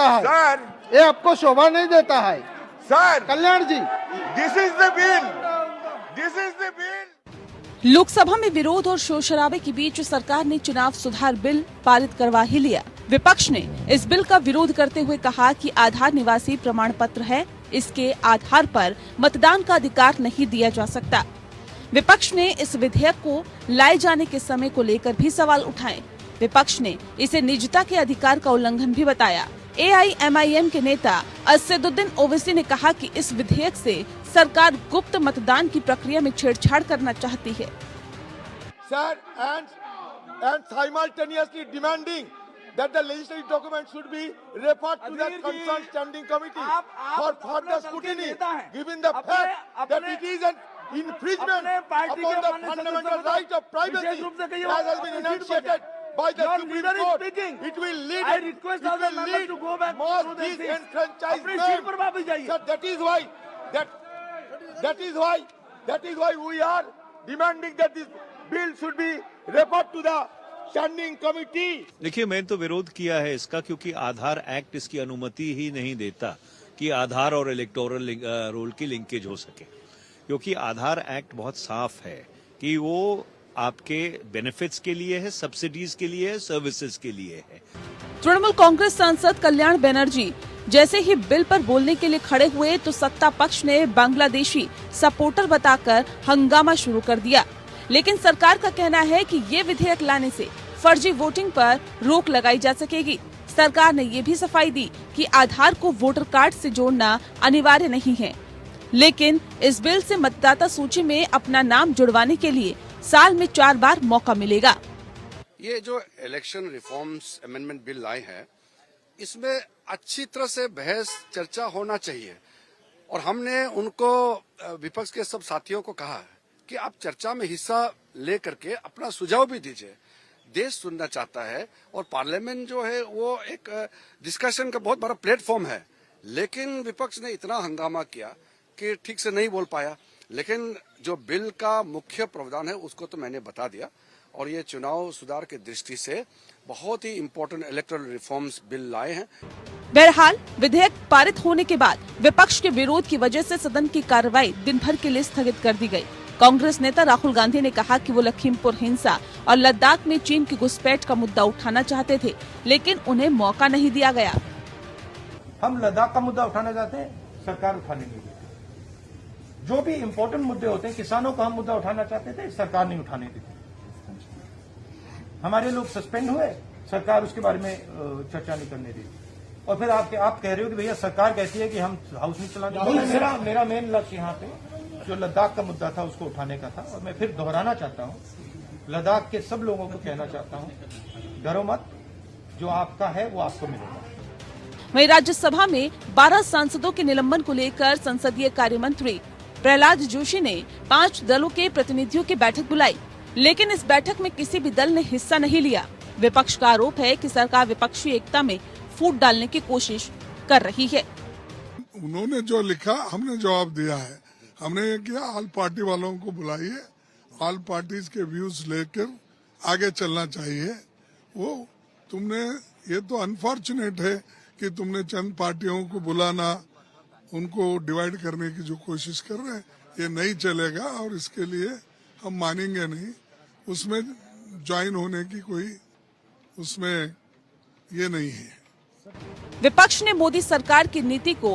देता है सर, ये आपको शोभा नहीं देता है sir, Kalyan ji. This is the bill, this is the bill. Lok Sabha में विरोध और शोर शराबे के बीच सरकार ने चुनाव सुधार बिल पारित करवा ही लिया। विपक्ष ने इस बिल का विरोध करते हुए कहा कि आधार निवासी प्रमाण पत्र है, इसके आधार पर मतदान का अधिकार नहीं दिया जा सकता। विपक्ष ने इस विधेयक को लाए जाने के समय को लेकर भी सवाल उठाए। विपक्ष ने इसे निजता के अधिकार का उल्लंघन भी बताया। AIMIM के नेता असदुद्दीन ओवैसी ने कहा कि इस विधेयक से सरकार गुप्त मतदान की प्रक्रिया में छेड़छाड़ करना चाहती है। Sir, and simultaneously demanding that the legislative document should be referred to the concerned standing committee for further scrutiny, given the fact that it is an infringement upon the fundamental right of privacy as has been enunciated by the Supreme Court. It will lead mass disenfranchisement. Sir, that is why we are demanding that this bill should be referred to the standing committee. देखिए, मैंने तो विरोध किया है इसका, क्योंकि आधार act इसकी अनुमति ही नहीं देता कि आधार और इलेक्टोरल रोल की लिंकेज हो सके, क्योंकि आधार एक्ट बहुत साफ है कि वो आपके बेनिफिट्स के लिए है, सब्सिडीज के लिए है, सर्विसेज के लिए है। तृणमूल कांग्रेस सांसद कल्याण बनर्जी जैसे ही बिल पर बोलने के लिए खड़े हुए तो सत्ता पक्ष ने बांग्लादेशी सपोर्टर बताकर हंगामा शुरू कर दिया। लेकिन सरकार का कहना है कि ये विधेयक लाने से फर्जी वोटिंग पर रोक लगाई जा सकेगी। सरकार ने ये भी सफाई दी कि आधार को वोटर कार्ड से जोड़ना अनिवार्य नहीं है, लेकिन इस बिल से मतदाता सूची में अपना नाम जुड़वाने के लिए साल में 4 बार मौका मिलेगा। ये जो इलेक्शन रिफॉर्म्स अमेंडमेंट बिल लाए हैं, इसमें अच्छी तरह से बहस चर्चा होना चाहिए और हमने उनको विपक्ष के सब साथियों को कहा है कि आप चर्चा में हिस्सा ले करके अपना सुझाव भी दीजिए। देश सुनना चाहता है और पार्लियामेंट जो है वो एक डिस्कशन का बहुत बड़ा प्लेटफॉर्म है, लेकिन विपक्ष ने इतना हंगामा किया कि ठीक से नहीं बोल पाया। लेकिन जो बिल का मुख्य प्रावधान है उसको तो मैंने बता दिया और ये चुनाव सुधार की दृष्टि से बहुत ही इम्पोर्टेंट इलेक्टोरल रिफॉर्म्स बिल लाए हैं। बहरहाल विधेयक पारित होने के बाद विपक्ष के विरोध की वजह से सदन की कार्रवाई दिन भर के लिए स्थगित कर दी गई। कांग्रेस नेता राहुल गांधी ने कहा कि वो लखीमपुर हिंसा और लद्दाख में चीन की घुसपैठ का मुद्दा उठाना चाहते थे, लेकिन उन्हें मौका नहीं दिया गया। हम लद्दाख का मुद्दा उठाना चाहते हैं, सरकार उठाने नहीं देती। जो भी इम्पोर्टेंट मुद्दे होते हैं, किसानों का हम मुद्दा उठाना चाहते थे, सरकार नहीं उठाने देती। हमारे लोग सस्पेंड हुए, सरकार उसके बारे में चर्चा नहीं करने देती। और फिर आप कह रहे हो कि भैया सरकार कहती है कि हम हाउस नहीं चलाने। मेरा मेन लक्ष्य यहाँ पे जो लद्दाख का मुद्दा था उसको उठाने का था और मैं फिर दोहराना चाहता हूँ, लद्दाख के सब लोगों को कहना चाहता हूँ, डरो मत, जो आपका है वो आपको मिलेगा। वहीं राज्यसभा में 12 सांसदों के निलंबन को लेकर संसदीय कार्य मंत्री प्रहलाद जोशी ने 5 दलों के प्रतिनिधियों की बैठक बुलाई, लेकिन इस बैठक में किसी भी दल ने हिस्सा नहीं लिया। विपक्ष का आरोप है कि सरकार विपक्षी एकता में फूट डालने की कोशिश कर रही है। उन्होंने जो लिखा हमने जवाब दिया है। हमने ये किया, ऑल पार्टी वालों को बुलाइए, ऑल पार्टीज के व्यूज लेकर आगे चलना चाहिए। वो तुमने ये तो अनफॉर्चुनेट है कि तुमने चंद पार्टियों को बुलाना, उनको डिवाइड करने की जो कोशिश कर रहे हैं, ये नहीं चलेगा और इसके लिए हम मानेंगे नहीं। उसमें ज्वाइन होने की कोई उसमें ये नहीं है। विपक्ष ने मोदी सरकार की नीति को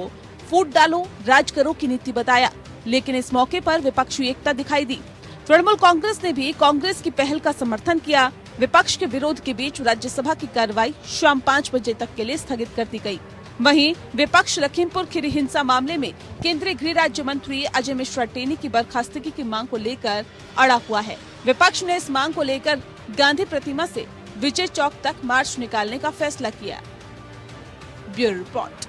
फूट डालो राज करो की नीति बताया, लेकिन इस मौके पर विपक्षी एकता दिखाई दी। तृणमूल कांग्रेस ने भी कांग्रेस की पहल का समर्थन किया। विपक्ष के विरोध के बीच राज्यसभा की कार्रवाई शाम 5 बजे तक के लिए स्थगित कर दी गई। वहीं विपक्ष लखीमपुर खीरी हिंसा मामले में केंद्रीय गृह राज्य मंत्री अजय मिश्रा टेनी की बर्खास्तगी की मांग को लेकर अड़ा हुआ है। विपक्ष ने इस मांग को लेकर गांधी प्रतिमा से विजय चौक तक मार्च निकालने का फैसला किया। Bureau report.